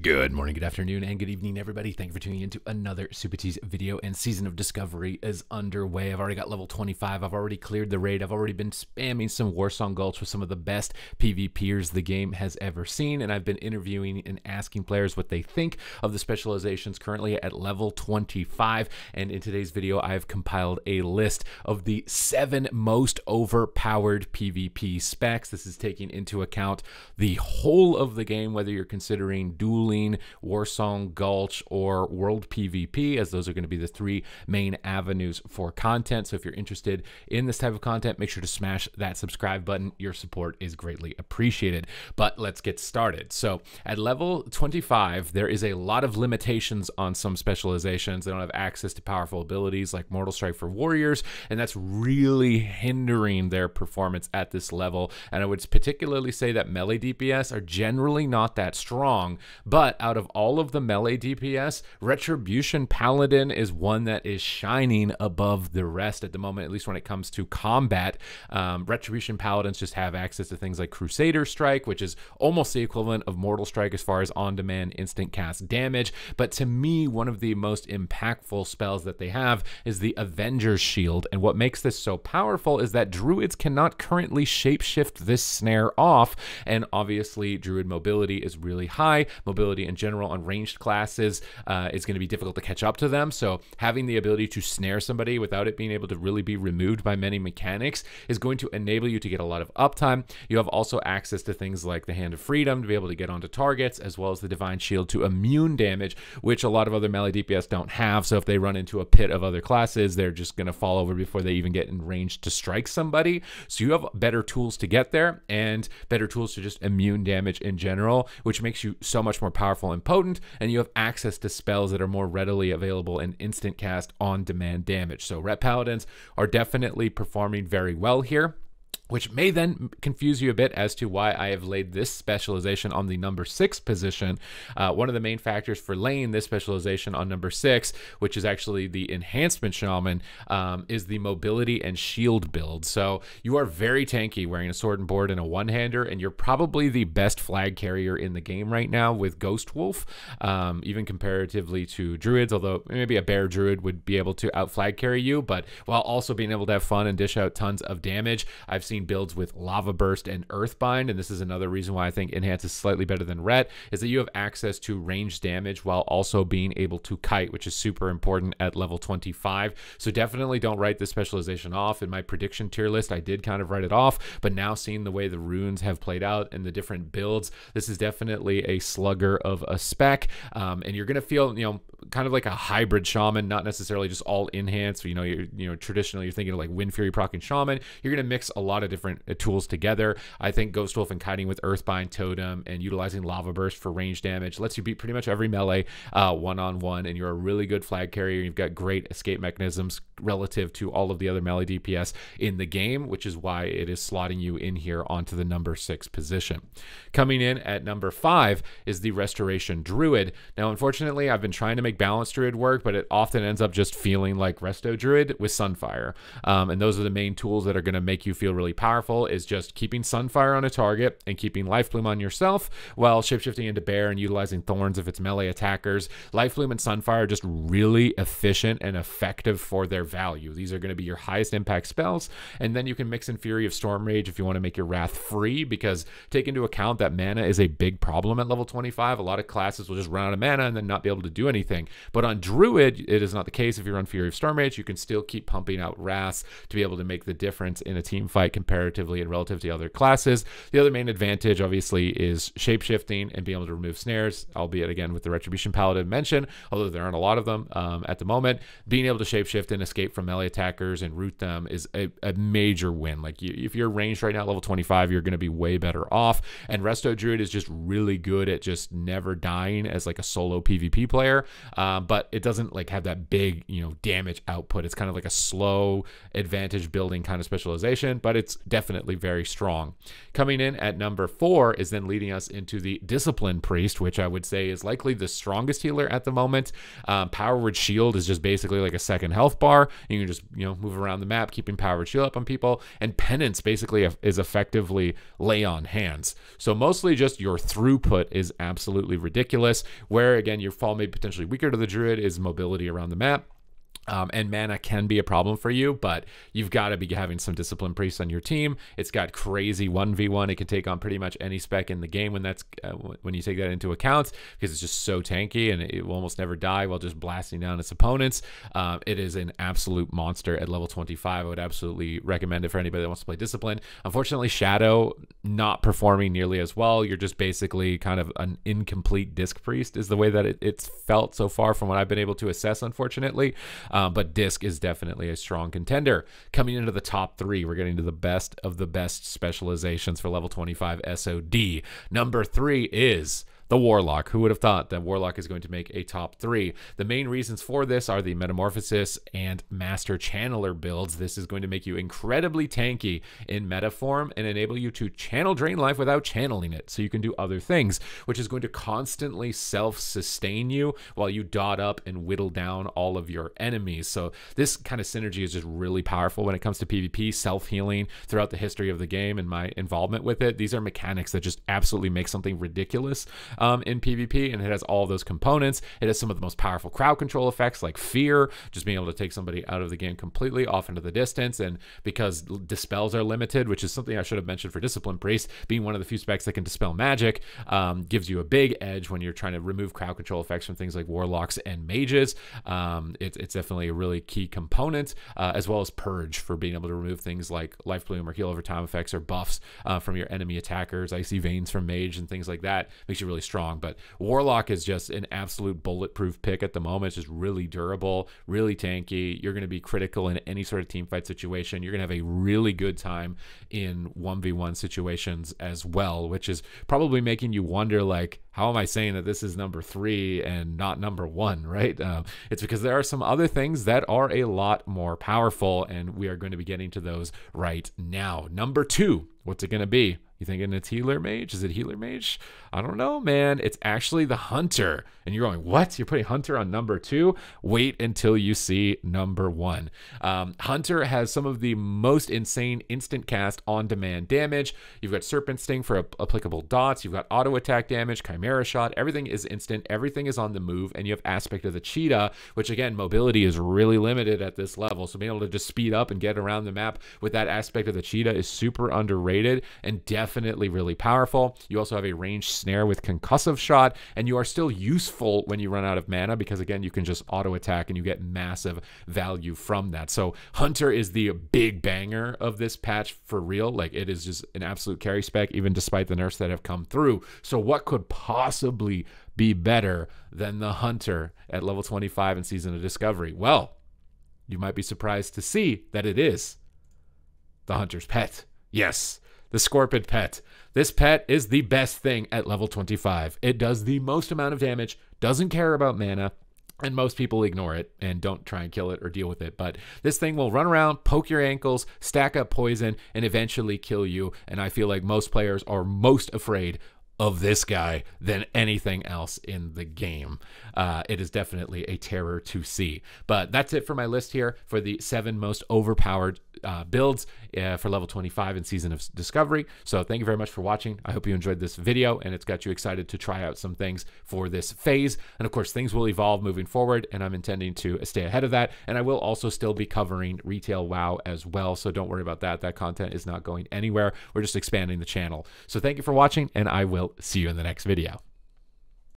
Good morning, good afternoon, and good evening, everybody. Thank you for tuning in to another Supatease video, and Season of Discovery is underway. I've already got level 25. I've already cleared the raid. I've already been spamming some Warsong Gulch with some of the best PvPers the game has ever seen, and I've been interviewing and asking players what they think of the specializations currently at level 25. And in today's video, I've compiled a list of the 7 most overpowered PvP specs. This is taking into account the whole of the game, whether you're considering dueling, Warsong Gulch, or World PvP, as those are going to be the 3 main avenues for content. So if you're interested in this type of content, make sure to smash that subscribe button. Your support is greatly appreciated. But let's get started. So at level 25, there is a lot of limitations on some specializations. They don't have access to powerful abilities like Mortal Strike for warriors, and that's really hindering their performance at this level. And I would particularly say that melee DPS are generally not that strong, but out of all of the melee DPS, Retribution Paladin is one that is shining above the rest at the moment, at least when it comes to combat. Retribution Paladins just have access to things like Crusader Strike, which is almost the equivalent of Mortal Strike as far as on-demand instant cast damage. But to me, one of the most impactful spells that they have is the Avenger's Shield. And what makes this so powerful is that Druids cannot currently shapeshift this snare off. And obviously, Druid mobility is really high. Mobility in general on ranged classes is going to be difficult to catch up to them. So having the ability to snare somebody without it being able to really be removed by many mechanics is going to enable you to get a lot of uptime. You have also access to things like the Hand of Freedom to be able to get onto targets, as well as the Divine Shield to immune damage, which a lot of other melee DPS don't have. So if they run into a pit of other classes, they're just going to fall over before they even get in range to strike somebody. So you have better tools to get there and better tools to just immune damage in general, which makes you so much more powerful and potent, and you have access to spells that are more readily available and instant cast on-demand damage. So Ret Paladins are definitely performing very well here, which may then confuse you a bit as to why I have laid this specialization on the number 6 position. One of the main factors for laying this specialization on number 6, which is actually the Enhancement Shaman, is the mobility and shield build. So you are very tanky wearing a sword and board and a one-hander, and you're probably the best flag carrier in the game right now with Ghost Wolf, even comparatively to Druids, although maybe a Bear Druid would be able to out-flag carry you, but while also being able to have fun and dish out tons of damage. I've seen builds with Lava Burst and Earthbind, and this is another reason why I think Enhance is slightly better than Ret, is that you have access to ranged damage while also being able to kite, which is super important at level 25. So definitely don't write this specialization off. In my prediction tier list, I did kind of write it off, but now seeing the way the runes have played out and the different builds, this is definitely a slugger of a spec, and you're going to feel, kind of like a hybrid shaman, not necessarily just all enhanced. Traditionally you're thinking of like Wind Fury proc and Shaman. You're going to mix a lot of different tools together. I think Ghost Wolf and kiting with Earthbind Totem and utilizing Lava Burst for range damage lets you beat pretty much every melee one-on-one, and you're a really good flag carrier. You've got great escape mechanisms relative to all of the other melee DPS in the game, which is why it is slotting you in here onto the number 6 position. Coming in at number 5 is the Restoration Druid. Now, unfortunately, I've been trying to make balanced Druid work, but it often ends up just feeling like Resto Druid with Sunfire. And those are the main tools that are going to make you feel really powerful, is just keeping Sunfire on a target and keeping Life Bloom on yourself while shapeshifting into Bear and utilizing Thorns if it's melee attackers. Life Bloom and Sunfire are just really efficient and effective for their value. These are going to be your highest impact spells, and then you can mix in Fury of Storm Rage if you want to make your Wrath free, because take into account that mana is a big problem at level 25. A lot of classes will just run out of mana and then not be able to do anything. But on Druid, it is not the case. If you run Fury of Storm Rage, you can still keep pumping out Wraths to be able to make the difference in a team fight comparatively and relative to other classes. The other main advantage, obviously, is shapeshifting and being able to remove snares, albeit, again, with the Retribution Paladin mentioned, although there aren't a lot of them at the moment. Being able to shapeshift and escape from melee attackers and root them is a major win. Like, if you're ranged right now at level 25, you're going to be way better off. And Resto Druid is just really good at just never dying as like a solo PvP player, but it doesn't like have that big, damage output. It's kind of like a slow advantage building kind of specialization, but it's definitely very strong. Coming in at number 4 is then leading us into the Discipline Priest, which I would say is likely the strongest healer at the moment. Power Word Shield is just basically like a second health bar. are. You can just, you know, move around the map, keeping power shield up on people. And Penance basically is effectively lay on hands. So mostly just your throughput is absolutely ridiculous, where again, your fall may be potentially weaker to the Druid is mobility around the map. And mana can be a problem for you, but you've got to be having some Discipline Priest on your team. It's got crazy 1v1. It can take on pretty much any spec in the game when you take that into account, because it's just so tanky and it will almost never die while just blasting down its opponents. It is an absolute monster at level 25. I would absolutely recommend it for anybody that wants to play Discipline. Unfortunately, Shadow not performing nearly as well. You're just basically kind of an incomplete Disc Priest is the way that it's felt so far from what I've been able to assess, unfortunately. But Disc is definitely a strong contender. Coming into the top 3, we're getting to the best of the best specializations for level 25 SOD. Number 3 is the Warlock. Who would have thought that Warlock is going to make a top 3? The main reasons for this are the Metamorphosis and Master Channeler builds. This is going to make you incredibly tanky in meta form and enable you to channel Drain Life without channeling it, so you can do other things, which is going to constantly self-sustain you while you dot up and whittle down all of your enemies. So this kind of synergy is just really powerful when it comes to PvP, self-healing throughout the history of the game and my involvement with it. These are mechanics that just absolutely make something ridiculous in PvP, and it has all of those components. It has some of the most powerful crowd control effects like Fear, just being able to take somebody out of the game completely off into the distance. And because dispels are limited, which is something I should have mentioned for Discipline Priest, being one of the few specs that can dispel magic, gives you a big edge when you're trying to remove crowd control effects from things like Warlocks and Mages. It's definitely a really key component, as well as Purge for being able to remove things like Life Bloom or heal over time effects or buffs from your enemy attackers, Icy Veins from Mage and things like that. Makes you really strong. But Warlock is just an absolute bulletproof pick at the moment. It's just really durable, really tanky. You're going to be critical in any sort of team fight situation. You're going to have a really good time in 1v1 situations as well, which is probably making you wonder, like, how am I saying that this is number 3 and not number 1, right? It's because there are some other things that are a lot more powerful, and we are going to be getting to those right now. Number 2, what's it going to be? You thinking it's Healer Mage? Is it Healer Mage? I don't know, man. It's actually the Hunter. And you're going, what? You're putting Hunter on number 2? Wait until you see number 1. Hunter has some of the most insane instant cast on-demand damage. You've got Serpent Sting for applicable dots. You've got auto attack damage, Chimera Shot. Everything is instant. Everything is on the move. And you have Aspect of the Cheetah, which again, mobility is really limited at this level. So being able to just speed up and get around the map with that Aspect of the Cheetah is super underrated and definitely really powerful. You also have a ranged snare with Concussive Shot, and you are still useful when you run out of mana because again, you can just auto attack and you get massive value from that. So Hunter is the big banger of this patch for real. Like, it is just an absolute carry spec, even despite the nerfs that have come through. So what could possibly be better than the Hunter at level 25 in Season of Discovery? Well, you might be surprised to see that it is the Hunter's pet. Yes, the Scorpid pet. This pet is the best thing at level 25. It does the most amount of damage, doesn't care about mana, and most people ignore it and don't try and kill it or deal with it. But this thing will run around, poke your ankles, stack up poison, and eventually kill you. And I feel like most players are most afraid of this guy than anything else in the game. It is definitely a terror to see. But that's it for my list here for the 7 most overpowered builds for level 25 in Season of Discovery. So thank you very much for watching. I hope you enjoyed this video and it's got you excited to try out some things for this phase. And of course, things will evolve moving forward, and I'm intending to stay ahead of that. And I will also still be covering retail WoW as well. So don't worry about that. That content is not going anywhere. We're just expanding the channel. So thank you for watching, and I will see you in the next video.